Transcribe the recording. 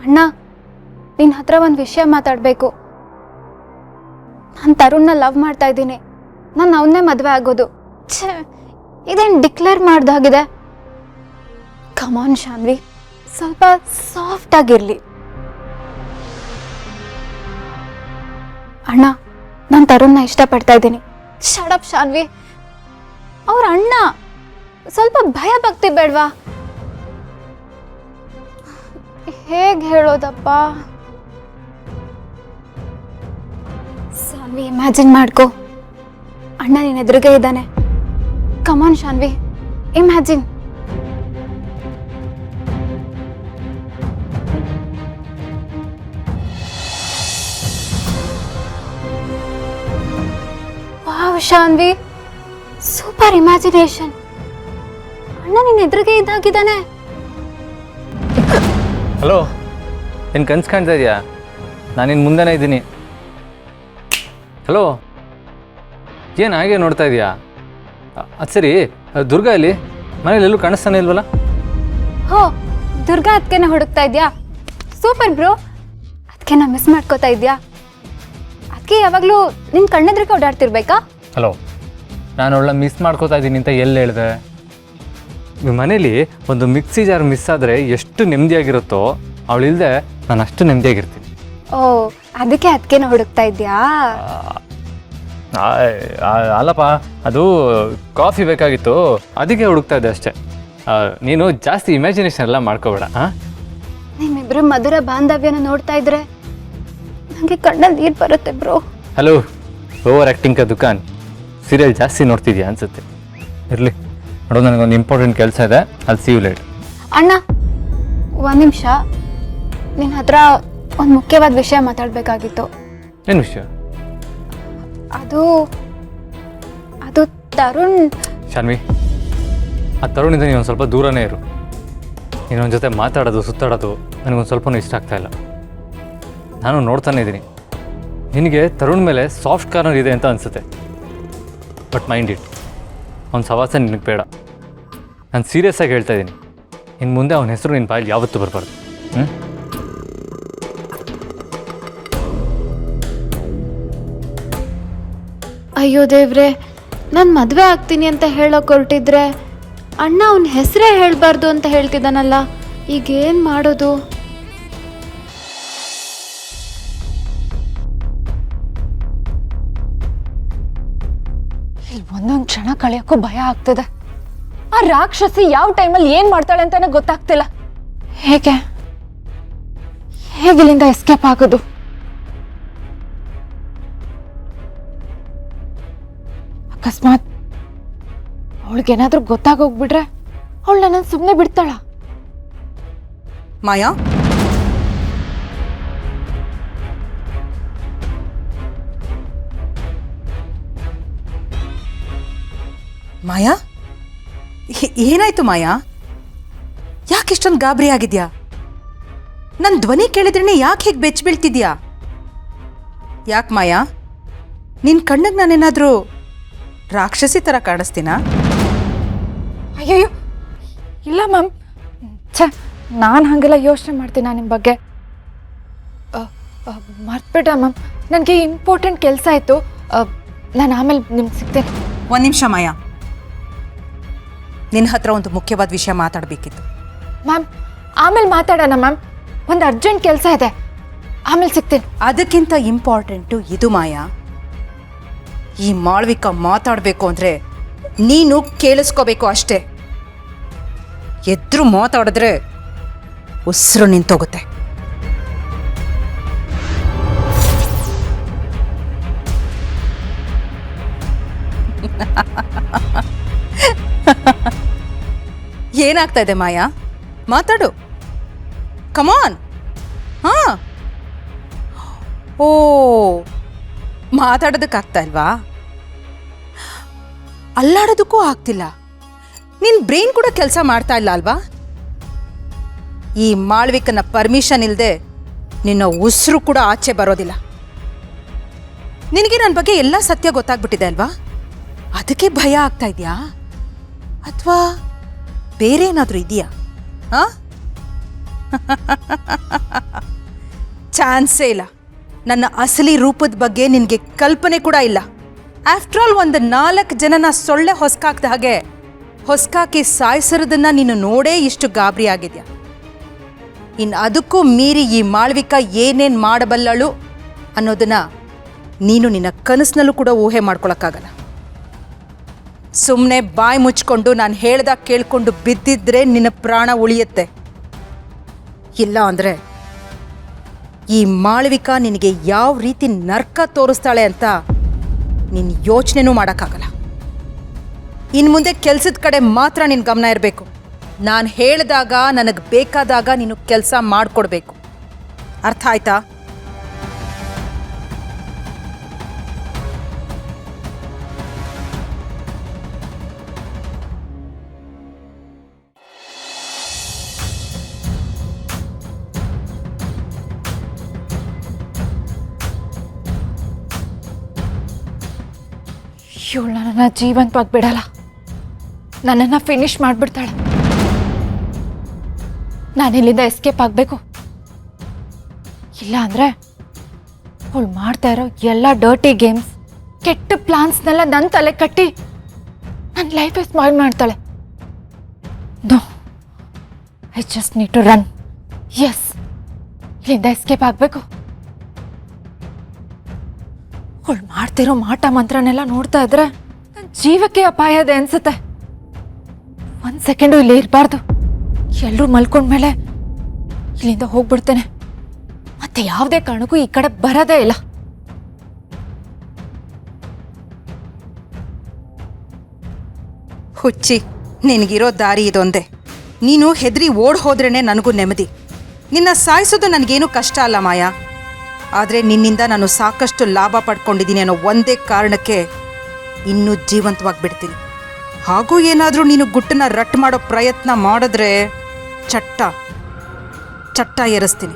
ಅಣ್ಣ, ನಿನ್ನ ಹತ್ರ ಒಂದು ವಿಷಯ ಮಾತಾಡಬೇಕು. ನಾನು ತರುಣ್ನ ಲವ್ ಮಾಡ್ತಾ ಇದ್ದೀನಿ. ನಾನು ಅವನ್ನೇ ಮದುವೆ ಆಗೋದು. ಛೇ, ಇದೇನು ಡಿಕ್ಲೇರ್ ಮಾಡ್ದಾಗಿದೆ. ಕಮಾನ್ ಶಾನ್ವಿ, ಸ್ವಲ್ಪ ಸಾಫ್ಟ್ ಆಗಿರಲಿ. ಅಣ್ಣ, ನಾನು ತರುಣ್ನ ಇಷ್ಟಪಡ್ತಾ ಇದ್ದೀನಿ. ಶಡಪ್ ಶಾನ್ವಿ, ಅವ್ರ ಅಣ್ಣ. ಸ್ವಲ್ಪ ಭಯ ಭಕ್ತಿ ಬೇಡವಾ? ಹೇಗೆ ಹೇಳೋದಪ್ಪ? ಶಾನ್ವಿ, ಇಮ್ಯಾಜಿನ್ ಮಾಡ್ಕೋ, ಅಣ್ಣ ನಿನ್ನ ಎದುರಿಗೆ ಇದ್ದಾನೆ. Come on Shanvi, imagine. Wow Shanvi, super imagination. ಅಣ್ಣ ನಿನ್ನ ಎದುರಿಗೆ ಇದ್ದಾಗಿದ್ದಾನೆ. ಹಲೋ, ಏನು ಕನ್ಸು ಕಾಣ್ತಾ ಇದೆಯಾ? ನಾನು ನಿನ್ನ ಮುಂದೆನೇ ಇದ್ದೀನಿ. ಹಲೋ, ಏನು ಹಾಗೆ ನೋಡ್ತಾ ಇದೆಯಾ? ಅದು ಸರಿ, ದುರ್ಗಾ ಇಲ್ಲಿ ಮನೇಲಿ ಎಲ್ಲೂ ಕಾಣಿಸ್ತಾನೆ ಇಲ್ವಲ್ಲ? ಹೋ, ದುರ್ಗಾ ಅದಕ್ಕೆನ ಹುಡುಕ್ತಾ ಇದೆಯಾ? Super bro. ಅದಕ್ಕೆನ ಮಿಸ್ ಮಾಡ್ಕೋತಾ ಇದೆಯಾ? ಅದಕ್ಕೆ ಯಾವಾಗಲೂ ನಿನ್ನ ಕಣ್ಣೆದ್ರಿಗೆ ಓಡಾಡ್ತಿರ್ಬೇಕಾ? ಹಲೋ, ನಾನು ಅವಳ ಮಿಸ್ ಮಾಡ್ಕೋತಾ ಇದ್ದೀನಿ ಅಂತ ಎಲ್ಲಿ ಹೇಳಿದೆ? ಮನೇಲಿ ಒಂದು ಮಿಕ್ಸಿ ಜಾರ್ ಮಿಸ್ ಆದರೆ ಎಷ್ಟು ನೆಮ್ಮದಿಯಾಗಿರುತ್ತೋ, ಅವಳಿಲ್ಲದೆ ನಾನು ಅಷ್ಟು ನೆಮ್ಮದಿಯಾಗಿರ್ತೀನಿ. ಓ, ಅದಕ್ಕೆ ಅದಕ್ಕೆನ ಹುಡುಕ್ತಾ ಇದೆಯಾ? ಅಲ್ಲಪ್ಪ, ಅದು ಕಾಫಿ ಬೇಕಾಗಿತ್ತು, ಅದಕ್ಕೆ ಹುಡುಕ್ತಾ ಇದ್ದೆ ಅಷ್ಟೇ. ನೀನು ಜಾಸ್ತಿ ಇಮ್ಯಾಜಿನೇಷನ್ ಎಲ್ಲ ಮಾಡ್ಕೋಬೇಡ. ನಿಮ್ಮಿಬ್ರು ಮಧುರ ಬಾಂಧವ್ಯನ ನೋಡ್ತಾ ಇದ್ರೆ ನನಗೆ ಕಣ್ಣಲ್ಲಿ ನೀರು ಬರುತ್ತೆ ಬ್ರೋ. ಹಲೋ, ಓವರ್ ಆ್ಯಕ್ಟಿಂಗ್ ಕ ದುಕಾನ್. ಸೀರಿಯಲ್ ಜಾಸ್ತಿ ನೋಡ್ತಿದ್ಯಾ ಅನ್ಸುತ್ತೆ. ಇರಲಿ ನೋಡು, ನನಗೊಂದು ಇಂಪಾರ್ಟೆಂಟ್ ಕೆಲಸ ಇದೆ. ಅಲ್ಲಿ ಸಿ ಯು ಲೇಟ್. ಅಣ್ಣ, ಒಂದು ನಿಮಿಷ. ನಿನ್ನ ಹತ್ರ ಒಂದು ಮುಖ್ಯವಾದ ವಿಷಯ ಮಾತಾಡಬೇಕಾಗಿತ್ತು. ಏನು ವಿಷಯ? ಅದು ತರುಣ್. ಶಾನ್ವಿ, ಆ ತರುಣಿಂದ ನೀನು ಒಂದು ಸ್ವಲ್ಪ ದೂರನೇ ಇರು. ನೀನು ಜೊತೆ ಮಾತಾಡೋದು ಸುತ್ತಾಡೋದು ನನಗೊಂದು ಸ್ವಲ್ಪನೂ ಇಷ್ಟ ಆಗ್ತಾ ಇಲ್ಲ. ನಾನು ನೋಡ್ತಾನೆ ಇದ್ದೀನಿ, ನಿನಗೆ ತರುಣ್ ಮೇಲೆ ಸಾಫ್ಟ್ ಕಾರ್ನರ್ ಇದೆ ಅಂತ ಅನಿಸುತ್ತೆ. ಬಟ್ ಮೈಂಡ್ ಇಟ್, ಅವ್ನ ಸವಾಸ ನಿನಗೆ ಬೇಡ. ನಾನು ಸೀರಿಯಸ್ ಆಗಿ ಹೇಳ್ತಾ ಇದ್ದೀನಿ. ಇನ್ನು ಮುಂದೆ ಅವನ ಹೆಸರು ನಿನ್ನ ಬಾಯಲ್ಲಿ ಯಾವತ್ತೂ ಬರಬಾರ್ದು. ಅಯ್ಯೋ ದೇವ್ರೆ, ನಾನು ಮದುವೆ ಆಗ್ತೀನಿ ಅಂತ ಹೇಳೋಕೆ ಹೊರಟಿದ್ರೆ ಅಣ್ಣ ಅವನ ಹೆಸರೇ ಹೇಳಬಾರ್ದು ಅಂತ ಹೇಳ್ತಿದ್ದಾನಲ್ಲ. ಈಗೇನು ಮಾಡೋದು? ಇಲ್ಲಿ ಒಂದೊಂದು ಕ್ಷಣ ಕಳೆಯೋಕ್ಕೂ ಭಯ ಆಗ್ತದೆ. ಆ ರಾಕ್ಷಸಿ ಯಾವ ಟೈಮಲ್ಲಿ ಏನು ಮಾಡ್ತಾಳೆ ಅಂತಾನೆ ಗೊತ್ತಾಗ್ತಿಲ್ಲ. ಹೇಗಿಲ್ಲಿಂದ ಎಸ್ಕೇಪ್ ಆಗೋದು? ಅಕಸ್ಮಾತ್ ಅವಳಿಗೇನಾದ್ರೂ ಗೊತ್ತಾಗೋಗ್ಬಿಟ್ರೆ ಅವಳು ನನ್ನ ಸುಮ್ಮನೆ ಬಿಡ್ತಾಳ? ಮಾಯಾ, ಮಾಯಾ, ಏನಾಯ್ತು ಮಾಯಾ? ಯಾಕೆ ಇಷ್ಟೊಂದು ಗಾಬರಿ ಆಗಿದ್ಯಾ? ನನ್ನ ಧ್ವನಿ ಕೇಳಿದ್ರೇನೆ ಯಾಕೆ ಹೇಗೆ ಬೆಚ್ಚ ಬೀಳ್ತಿದ್ಯಾ? ಯಾಕೆ ಮಾಯಾ, ನಿನ್ನ ಕಣ್ಣಿಗೆ ನಾನೇನಾದರೂ ರಾಕ್ಷಸಿ ಥರ ಕಾಣಿಸ್ತೀನಾ? ಅಯ್ಯಯ್ಯೋ, ಇಲ್ಲ ಮ್ಯಾಮ್. ನಾನು ಹಾಗೆಲ್ಲ ಯೋಚನೆ ಮಾಡ್ತೀನ ನಿಮ್ಮ ಬಗ್ಗೆ. ಮರ್ತ್ಬಿಟ್ಟ ಮ್ಯಾಮ್, ನನಗೆ ಇಂಪಾರ್ಟೆಂಟ್ ಕೆಲಸ ಆಯಿತು. ನಾನು ಆಮೇಲೆ ನಿಮ್ಗೆ ಸಿಗ್ತೇನೆ. ಒಂದು ನಿಮಿಷ ಮಾಯಾ, ನಿನ್ನ ಹತ್ರ ಒಂದು ಮುಖ್ಯವಾದ ವಿಷಯ ಮಾತಾಡಬೇಕಿತ್ತು. ಮ್ಯಾಮ್, ಆಮೇಲೆ ಮಾತಾಡೋಣ ಮ್ಯಾಮ್. ಒಂದು ಅರ್ಜೆಂಟ್ ಕೆಲಸ ಇದೆ, ಆಮೇಲೆ ಸಿಗ್ತೀನಿ. ಅದಕ್ಕಿಂತ ಇಂಪಾರ್ಟೆಂಟು ಇದು ಮಾಯಾ. ಈ ಮಾಳ್ವಿಕ ಮಾತಾಡಬೇಕು ಅಂದರೆ ನೀನು ಕೇಳಿಸ್ಕೋಬೇಕು ಅಷ್ಟೇ. ಎದ್ರು ಮಾತಾಡಿದ್ರೆ ಉಸಿರು ನಿಂತೋಗುತ್ತೆ. ಏನಾಗ್ತಾ ಇದೆ ಮಾಯಾ? ಮಾತಾಡು, ಕಮಾನ್. ಹಾ, ಓ, ಮಾತಾಡೋದಕ್ಕಾಗ್ತಾ ಇಲ್ವಾ? ಅಲ್ಲಾಡೋದಕ್ಕೂ ಆಗ್ತಿಲ್ಲ. ನಿನ್ನ ಬ್ರೈನ್ ಕೂಡ ಕೆಲಸ ಮಾಡ್ತಾ ಇಲ್ಲ ಅಲ್ವಾ? ಈ ಮಾಳ್ವಿಕನ ಪರ್ಮಿಷನ್ ಇಲ್ಲದೆ ನಿನ್ನ ಉಸಿರು ಕೂಡ ಆಚೆ ಬರೋದಿಲ್ಲ. ನಿನಗೆ ನನ್ನ ಬಗ್ಗೆ ಎಲ್ಲ ಸತ್ಯ ಗೊತ್ತಾಗ್ಬಿಟ್ಟಿದೆ ಅಲ್ವಾ? ಅದಕ್ಕೆ ಭಯ ಆಗ್ತಾ ಇದೆಯಾ ಅಥವಾ ಬೇರೆ ಏನಾದರೂ ಇದೆಯಾ? ಚಾನ್ಸೇ ಇಲ್ಲ. ನನ್ನ ಅಸಲಿ ರೂಪದ ಬಗ್ಗೆ ನಿನಗೆ ಕಲ್ಪನೆ ಕೂಡ ಇಲ್ಲ. ಆಫ್ಟರ್ ಆಲ್ ಒಂದು 4 ಜನನ ಸೊಳ್ಳೆ ಹೊಸ್ಕಾಕ್ದ ಹಾಗೆ ಹೊಸ್ಕಾಕಿ ಸಾಯಿಸಿರೋದನ್ನ ನೀನು ನೋಡೇ ಇಷ್ಟು ಗಾಬರಿ ಆಗಿದ್ಯಾ. ಇನ್ನು ಅದಕ್ಕೂ ಮೀರಿ ಈ ಮಾಳ್ವಿಕಾ ಏನೇನು ಮಾಡಬಲ್ಲಳು ಅನ್ನೋದನ್ನ ನೀನು ನಿನ್ನ ಕನಸಿನಲ್ಲೂ ಕೂಡ ಊಹೆ ಮಾಡ್ಕೊಳಕ್ಕಾಗಲ್ಲ. ಸುಮ್ಮನೆ ಬಾಯಿ ಮುಚ್ಕೊಂಡು ನಾನು ಹೇಳ್ದಾಗ ಕೇಳ್ಕೊಂಡು ಬಿದ್ದಿದ್ರೆ ನಿನ್ನ ಪ್ರಾಣ ಉಳಿಯುತ್ತೆ. ಇಲ್ಲ ಅಂದರೆ ಈ ಮಾಳ್ವಿಕಾ ನಿನಗೆ ಯಾವ ರೀತಿ ನರ್ಕ ತೋರಿಸ್ತಾಳೆ ಅಂತ ನೀನು ಯೋಚನೆನೂ ಮಾಡೋಕ್ಕಾಗಲ್ಲ. ಇನ್ನು ಮುಂದೆ ಕೆಲಸದ ಕಡೆ ಮಾತ್ರ ನಿನ್ನ ಗಮನ ಇರಬೇಕು. ನಾನು ಹೇಳಿದಾಗ ನನಗೆ ಬೇಕಾದಾಗ ನೀನು ಕೆಲಸ ಮಾಡಿಕೊಡ್ಬೇಕು. ಅರ್ಥ ಆಯ್ತಾ? ಇವಳು ನನ್ನನ್ನು ಜೀವಂತವಾಗಿ ಬಿಡಲ್ಲ. ನನ್ನನ್ನು ಫಿನಿಶ್ ಮಾಡಿಬಿಡ್ತಾಳೆ. ನಾನು ಇಲ್ಲಿಂದ ಎಸ್ಕೇಪ್ ಆಗಬೇಕು. ಇಲ್ಲ ಅಂದರೆ ಅವಳು ಮಾಡ್ತಾ ಇರೋ ಎಲ್ಲ ಡರ್ಟಿ ಗೇಮ್ಸ್, ಕೆಟ್ಟ ಪ್ಲಾನ್ಸ್ನೆಲ್ಲ ನನ್ನ ತಲೆ ಕಟ್ಟಿ ನನ್ನ ಲೈಫ್ ಸ್ಪಾಯ್ಲ್ ಮಾಡ್ತಾಳೆ. No, I just need to run. Yes, ಇಲ್ಲಿಂದ ಎಸ್ಕೇಪ್ ಆಗಬೇಕು. ಅವಳು ಮಾಡ್ತಿರೋ ಮಾಟ ಮಂತ್ರನೆಲ್ಲ ನೋಡ್ತಾ ಇದ್ರೆ ನನ್ನ ಜೀವಕ್ಕೆ ಅಪಾಯ ಇದೆ ಅನ್ಸುತ್ತೆ. 1 ಸೆಕೆಂಡು ಇಲ್ಲಿ ಇರಬಾರ್ದು. ಎಲ್ಲರೂ ಮಲ್ಕೊಂಡ್ಮೇಲೆ ಇಲ್ಲಿಂದ ಹೋಗ್ಬಿಡ್ತೇನೆ. ಮತ್ತೆ ಯಾವುದೇ ಕಾರಣಕ್ಕೂ ಈ ಕಡೆ ಬರೋದೇ ಇಲ್ಲ. ಹುಚ್ಚಿ, ನಿನಗಿರೋ ದಾರಿ ಇದೊಂದೇ. ನೀನು ಹೆದರಿ ಓಡ್ ಹೋದ್ರೇ ನನಗೂ ನೆಮ್ಮದಿ. ನಿನ್ನ ಸಾಯಿಸೋದು ನನಗೇನು ಕಷ್ಟ ಅಲ್ಲ ಮಾಯಾ. ಆದರೆ ನಿನ್ನಿಂದ ನಾನು ಸಾಕಷ್ಟು ಲಾಭ ಪಡ್ಕೊಂಡಿದ್ದೀನಿ ಅನ್ನೋ ಒಂದೇ ಕಾರಣಕ್ಕೆ ಇನ್ನೂ ಜೀವಂತವಾಗಿ ಬಿಡ್ತೀನಿ. ಹಾಗೂ ಏನಾದರೂ ನೀನು ಗುಟ್ಟನ್ನ ರಟ್ಟು ಮಾಡೋ ಪ್ರಯತ್ನ ಮಾಡಿದ್ರೆ ಚಟ್ಟ ಏರಿಸ್ತೀನಿ.